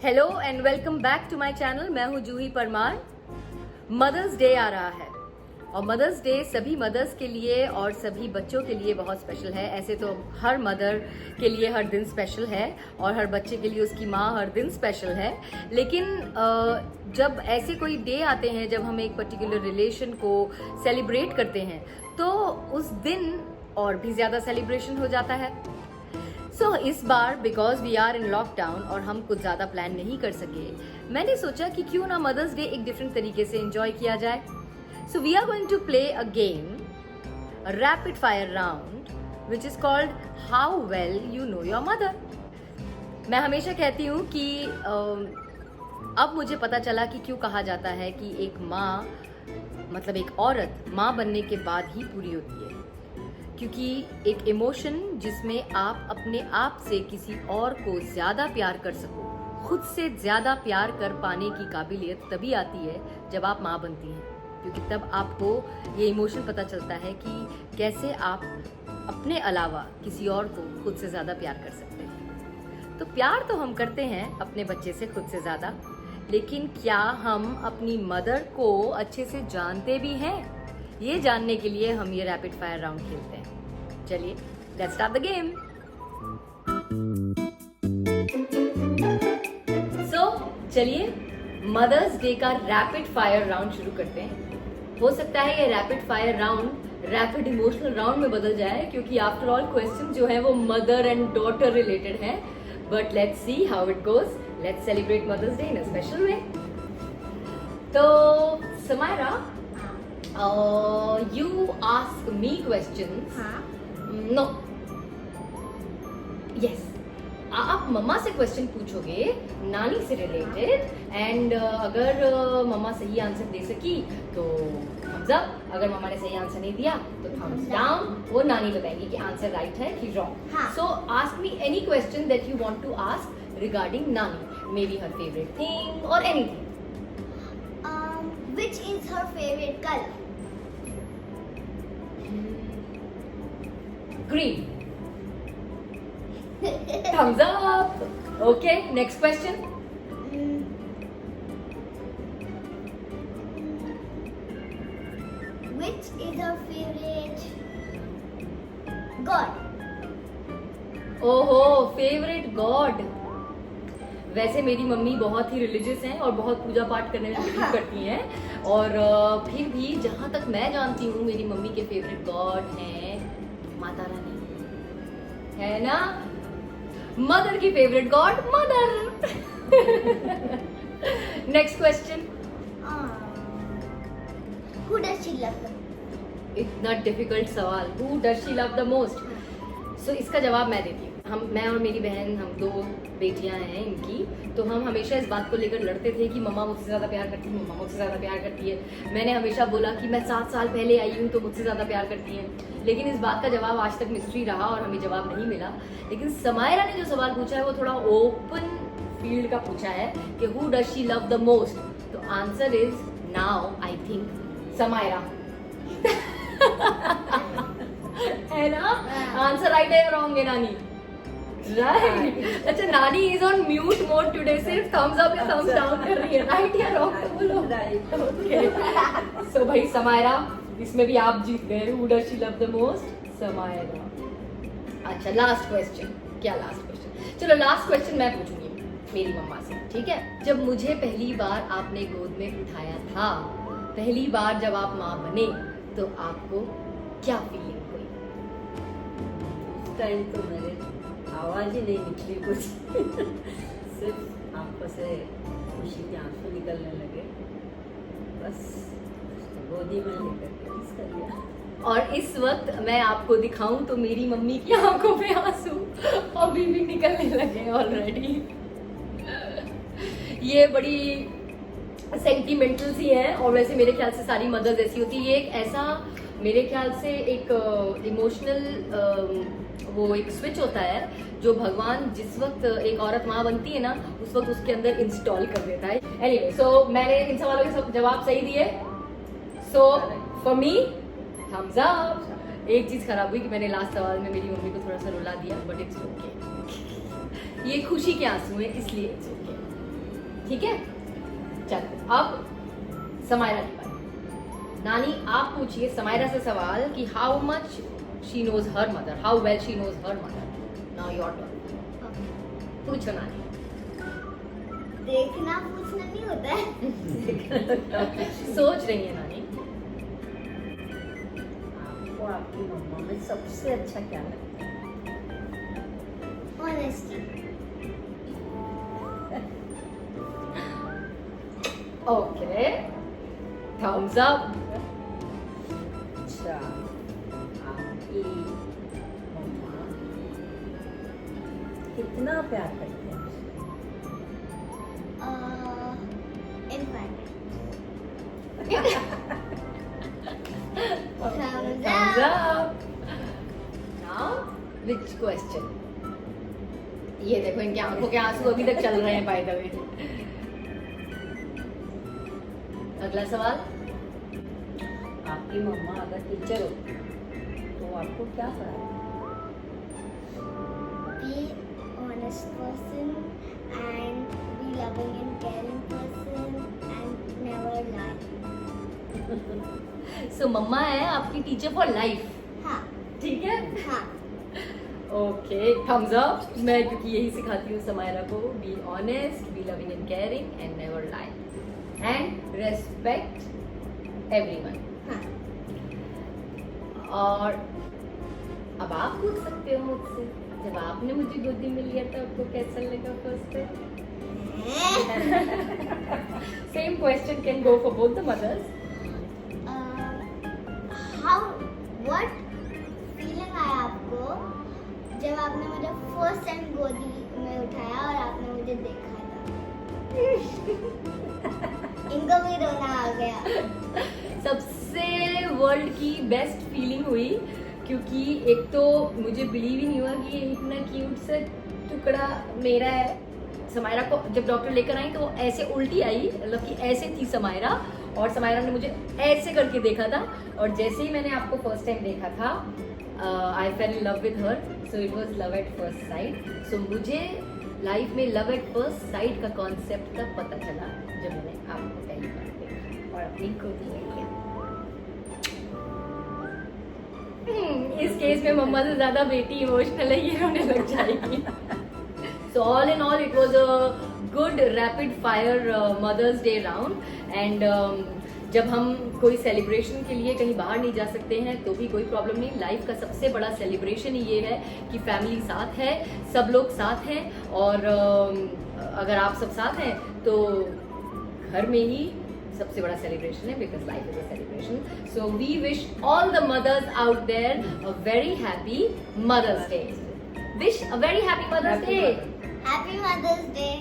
Hello and welcome back to my channel. मैं हूं Juhi Parmar. Mother's day आ रहा है और मदर्स डे सभी मदर्स के लिए और सभी बच्चों के लिए बहुत स्पेशल है। ऐसे तो हर मदर के लिए हर दिन स्पेशल है और हर बच्चे के लिए उसकी माँ हर दिन स्पेशल है, लेकिन जब ऐसे कोई डे आते हैं जब हम एक पर्टिकुलर रिलेशन को सेलिब्रेट करते हैं तो उस दिन और भी ज़्यादा सेलिब्रेशन हो जाता है। इस बार because we are in lockdown और हम कुछ ज़्यादा प्लान नहीं कर सके, मैंने सोचा कि क्यों ना मदर्स डे एक डिफरेंट तरीके से एंजॉय किया जाए। So we are going to play a game, rapid fire round, which is called how well you know your mother. मैं हमेशा कहती हूँ कि अब मुझे पता चला कि क्यों कहा जाता है कि एक माँ मतलब एक औरत माँ बनने के बाद ही पूरी होती है, क्योंकि एक इमोशन जिसमें आप अपने आप से किसी और को ज्यादा प्यार कर सको, खुद से ज्यादा प्यार कर पाने की काबिलियत तभी आती है जब आप माँ बनती हैं, क्योंकि तब आपको ये इमोशन पता चलता है कि कैसे आप अपने अलावा किसी और को खुद से ज्यादा प्यार कर सकते हैं। तो प्यार तो हम करते हैं अपने बच्चे से खुद से ज्यादा, लेकिन क्या हम अपनी मदर को अच्छे से जानते भी हैं? ये जानने के लिए हम ये रैपिड फायर राउंड खेलते हैं। चलिए लेट्स स्टार्ट द गेम। चलिए मदर्स डे का रैपिड फायर राउंड शुरू करते हैं। हो सकता है ये rapid fire round rapid emotional round में बदल जाए, क्योंकि आफ्टर ऑल क्वेश्चन जो है वो मदर एंड डॉटर रिलेटेड है, but let's see how it goes. Let's celebrate mother's day in a special way. तो Samaira, you ask me questions. No. Yes. आप मम्मा से क्वेश्चन पूछोगे नानी से रिलेटेड, एंड अगर मम्मा सही आंसर दे सकी तो थम्स अप, अगर मम्मा ने सही आंसर नहीं दिया तो थम्स डाउन। वो नानी बताएंगी कि आंसर राइट है कि wrong. So ask me any question that you want to ask regarding nani, maybe her favourite thing और anything. Which is her favorite color? Green. Thumbs up. Okay, next question. Which is her favorite god? ओहो, favourite God. वैसे मेरी mummy बहुत ही religious हैं और बहुत पूजा पाठ करने में बिलीव करती हैं, और फिर भी जहाँ तक मैं जानती हूँ मेरी मम्मी के फेवरेट गॉड हैं माता रानी, है ना? मदर की favourite god mother. Next question. Who does she love the इतना डिफिकल्ट सवाल, who does she love the most? So इसका जवाब मैं देती हूँ। मैं और मेरी बहन, हम दो बेटियां हैं इनकी, तो हम हमेशा इस बात को लेकर लड़ते थे कि मम्मा मुझसे ज़्यादा प्यार करती है, मम्मा मुझसे ज़्यादा प्यार करती है। मैंने हमेशा बोला कि मैं 7 साल पहले आई हूँ तो मुझसे ज़्यादा प्यार करती हैं, लेकिन इस बात का जवाब आज तक मिस्ट्री रहा और हमें जवाब नहीं मिला। लेकिन समायरा ने जो सवाल पूछा है वो थोड़ा ओपन फील्ड का पूछा है कि who does she love the most, तो answer is now I think Samaira. है ना? आंसर राइट है या रॉन्ग है नानी? राइट। अच्छा, नानी is on mute mode today, सिर्फ थम्स अप या थम्स डाउन कर रही है। राइट या रॉन्ग तो बोलो। राइट। ओके। सो भाई समायरा, इसमें भी आप जीत गए। Who does she love the most? Samaira. अच्छा, लास्ट क्वेश्चन। क्या लास्ट क्वेश्चन? चलो लास्ट क्वेश्चन मैं पूछूंगी मेरी मम्मा से, ठीक है? जब मुझे पहली बार आपने गोद में उठाया था, पहली बार जब आप माँ बने, तो आपको क्या फीलिंग हुई? उस टाइम तो मेरे आवाज ही नहीं निकली कुछ। सिर्फ आंखों से खुशी के आंसू निकलने लगे, बस गोदी में लेकर के किस कर लिया। और इस वक्त मैं आपको दिखाऊं तो मेरी मम्मी की आंखों में आंसू अभी भी निकलने लगे ऑलरेडी। ये बड़ी सेंटिमेंटल सी है, और वैसे मेरे ख्याल से सारी मदर्स ऐसी होती है। ये एक ऐसा मेरे ख्याल से एक इमोशनल वो एक स्विच होता है जो भगवान जिस वक्त एक औरत माँ बनती है ना, उस वक्त उसके अंदर इंस्टॉल कर देता है। एनीवे, सो मैंने इन सवालों के सब जवाब सही दिए। So for me thumbs up. एक चीज खराब हुई कि मैंने लास्ट सवाल में मेरी मम्मी को थोड़ा सा रुला दिया, बट इट्स ओके। ये खुशी के आंसू हैं, इसलिए इट्स ओके। ठीक है, चलो अब समायरा की बात। नानी आप पूछिए समायरा से सवाल कि how much she knows her mother, how well she knows her mother. Now your turn, पूछो नानी। देखना पूछना नहीं होता है। सोच रही है नानी। आपको आपकी मम्मा में सबसे अच्छा क्या लगता है? Honesty. Okay, thumbs up. अच्छा, आपकी मम्मा कितना प्यार करते हैं? In fact. Thumbs Thumbs up. up. Now, which question? ये देखो इनके आंखों के आंसू अभी तक चल रहे हैं बाय द वे। अगला सवाल। आपकी मम्मा अगर टीचर हो तो आपको क्या पढ़ाए? Be honest person and be loving and caring person and never lie. सो मम्मा है आपकी टीचर फॉर लाइफ, हाँ ठीक है? हाँ ओके, थम्स अप। मैं क्योंकि यही सिखाती हूँ समायरा को, be honest, B loving and caring and never lie and respect everyone. हाँ। और अब आप पूछ सकते हो मुझसे, जब आपने मुझे गोदी में लिया था आपको कैसा लगा first time? Same question can go for both the mothers. How what feeling आया आपको जब आपने मुझे फर्स्ट टाइम गोदी में उठाया और आपने मुझे देखा था? इनको भी रोना आ गया। सबसे वर्ल्ड की बेस्ट फीलिंग हुई, क्योंकि एक तो मुझे बिलीव ही नहीं हुआ कि ये इतना क्यूट सा टुकड़ा मेरा है। समायरा को जब डॉक्टर लेकर आई तो वो ऐसे उल्टी आई, मतलब कि ऐसे थी समायरा, और समायरा ने मुझे ऐसे करके देखा था, और जैसे ही मैंने आपको फर्स्ट टाइम देखा था I fell in love with her, so it was love at first sight. So मुझे लाइफ में लव एट फर्स्ट साइट का कॉन्सेप्ट तब पता चला जब मैंने आपको पहली बार देखा और अपनी गोदी में लिया। इस केस में मम्मा से ज्यादा बेटी इमोशनल है, ये रोने लग जाएगी। So all in all, it was a good rapid fire Mother's Day round, and जब हम कोई सेलिब्रेशन के लिए कहीं बाहर नहीं जा सकते हैं तो भी कोई प्रॉब्लम नहीं। लाइफ का सबसे बड़ा सेलिब्रेशन ये है कि फैमिली साथ है, सब लोग साथ हैं, और अगर आप सब साथ हैं तो घर में ही सबसे बड़ा सेलिब्रेशन है, because life is a celebration. So we wish all the mothers out there a very happy mother's day. Wish a very happy mother's day. Happy Mother's Day.